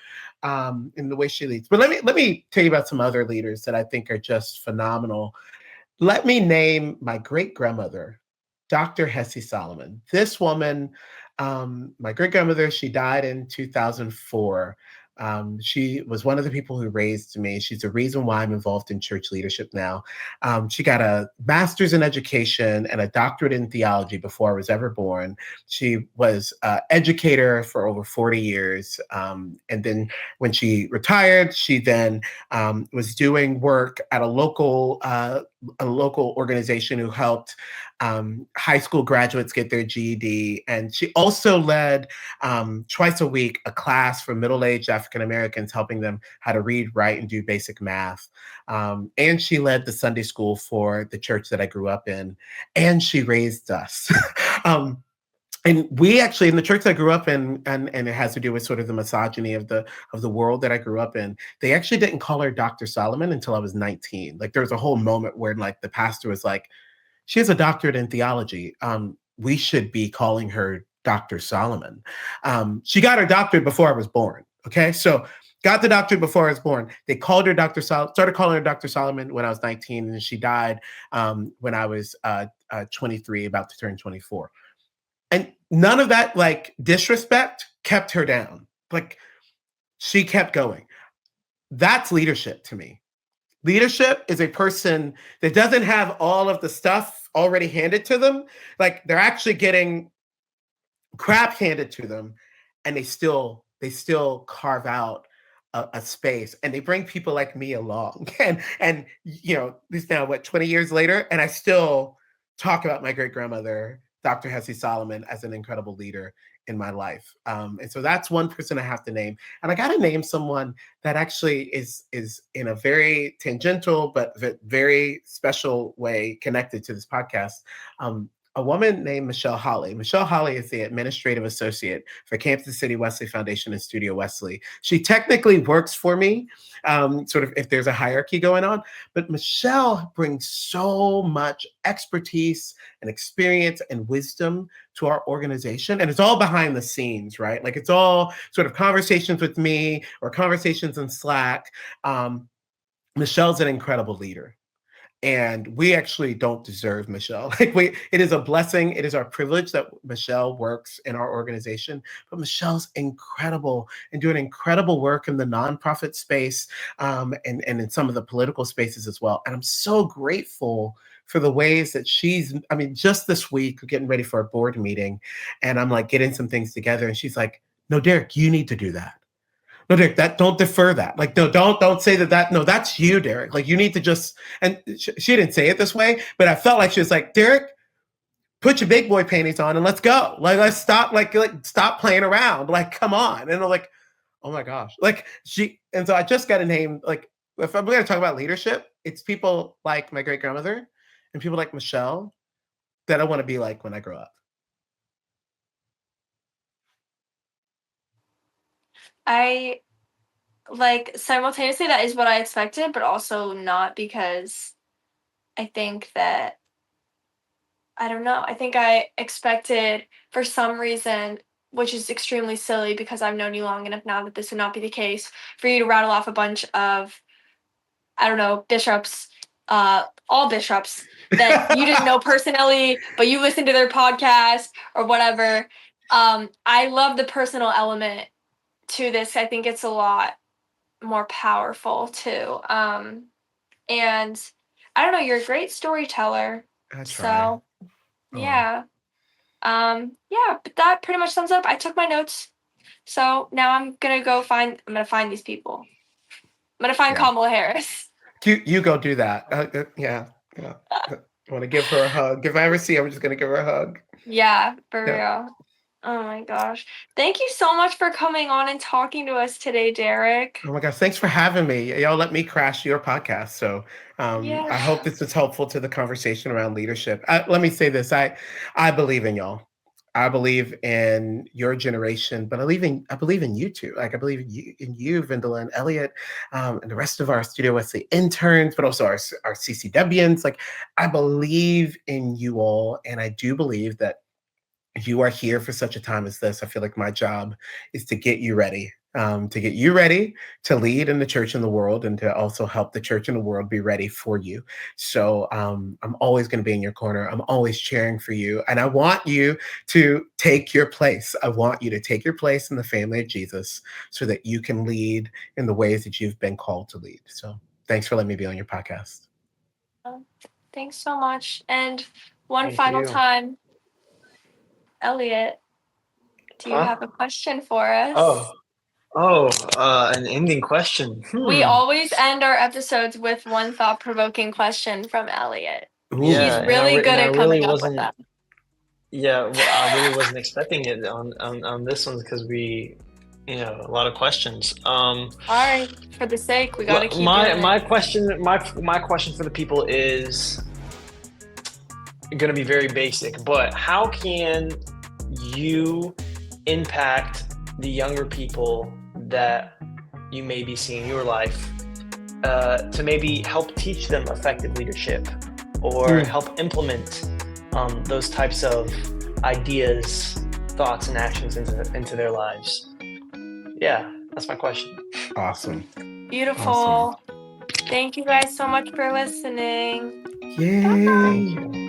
Speaker 3: in the way she leads. But let me tell you about some other leaders that I think are just phenomenal. Let me name my great grandmother, Dr. Hessie Solomon. This woman, my great grandmother, she died in 2004. She was one of the people who raised me. She's the reason why I'm involved in church leadership now. She got a master's in education and a doctorate in theology before I was ever born. She was an educator for over 40 years. And then when she retired, she then was doing work at a local organization who helped high school graduates get their GED. And she also led twice a week a class for middle-aged African Americans, helping them how to read, write, and do basic math. And she led the Sunday school for the church that I grew up in. And she raised us. And we actually, in the church that I grew up in, and it has to do with sort of the misogyny of the world that I grew up in, they actually didn't call her Dr. Solomon until I was 19. Like there was a whole moment where like the pastor was like, she has a doctorate in theology. We should be calling her Dr. Solomon. She got her doctorate before I was born. Okay, so got the doctorate before I was born. They called her started calling her Dr. Solomon when I was 19, and she died when I was 23, about to turn 24. And none of that like disrespect kept her down. Like she kept going. That's leadership to me. Leadership is a person that doesn't have all of the stuff already handed to them. Like they're actually getting crap handed to them and they still they still carve out a space, and they bring people like me along. And this is now what, 20 years later, and I still talk about my great grandmother, Dr. Hesse Solomon, as an incredible leader in my life. And so that's one person I have to name. And I got to name someone that actually is in a very tangential but very special way connected to this podcast. A woman named Michelle Holly. Michelle Holly is the administrative associate for Kansas City Wesley Foundation and Studio Wesley. She technically works for me, sort of if there's a hierarchy going on, but Michelle brings so much expertise and experience and wisdom to our organization. And it's all behind the scenes, right? Like it's all sort of conversations with me or conversations in Slack. Michelle's an incredible leader. And we actually don't deserve Michelle. It is a blessing. It is our privilege that Michelle works in our organization. But Michelle's incredible and doing incredible work in the nonprofit space, and in some of the political spaces as well. And I'm so grateful for the ways that just this week, we're getting ready for a board meeting, and I'm like getting some things together. And she's like, "No, Derrick, you need to do that. No, Derrick, don't defer that. Like, no, don't say that. No, that's you, Derrick. Like, you need to just," and she didn't say it this way, but I felt like she was like, "Derrick, put your big boy panties on and let's go. Like, let's stop, stop playing around. Like, come on." And I'm like, oh my gosh. And so I just got a name, like, if I'm going to talk about leadership, it's people like my great grandmother and people like Michelle that I want to be like when I grow up.
Speaker 1: I simultaneously that is what I expected, but also not, because I think that, I don't know, I think I expected for some reason, which is extremely silly because I've known you long enough now that this would not be the case, for you to rattle off a bunch of, I don't know, bishops, all bishops that you didn't know personally, but you listened to their podcast or whatever. I love the personal element to this. I think it's a lot more powerful too. And I don't know, you're a great storyteller.
Speaker 3: I try.
Speaker 1: So yeah. But that pretty much sums up. I took my notes. So now I'm gonna find these people. I'm gonna find Kamala Harris.
Speaker 3: You go do that. Yeah. I want to give her a hug. If I ever see her, I'm just gonna give her a hug.
Speaker 1: Yeah, for real. Oh my gosh. Thank you so much for coming on and talking to us today, Derrick.
Speaker 3: Oh my gosh, thanks for having me. Y'all let me crash your podcast. So I hope this was helpful to the conversation around leadership. Let me say this. I believe in y'all. I believe in your generation, but I believe in you too. Like I believe in you, Vendela and Eliot, and the rest of our Studio Wesley interns, but also our CCWians. Like I believe in you all, and I do believe that you are here for such a time as this. I feel like my job is to get you ready, to lead in the church in the world, and to also help the church in the world be ready for you. So I'm always going to be in your corner. I'm always cheering for you. And I want you to take your place. I want you to take your place in the family of Jesus so that you can lead in the ways that you've been called to lead. So thanks for letting me be on your podcast.
Speaker 1: Thanks so much. And one final time, Eliot, do you have a question for us?
Speaker 2: An ending question.
Speaker 1: We always end our episodes with one thought-provoking question from Eliot.
Speaker 2: Yeah,
Speaker 1: he's really good at coming up with them.
Speaker 2: Yeah, I really wasn't expecting it on this one because we, a lot of questions.
Speaker 1: All right, for the sake, we gotta keep
Speaker 2: my question for the people is going to be very basic, but how can you impact the younger people that you may be seeing in your life to maybe help teach them effective leadership or help implement those types of ideas, thoughts, and actions into their lives? Yeah, that's my question.
Speaker 3: Awesome.
Speaker 1: Beautiful.
Speaker 3: Awesome.
Speaker 1: Thank you guys so much for listening.
Speaker 3: Yay.
Speaker 1: Bye.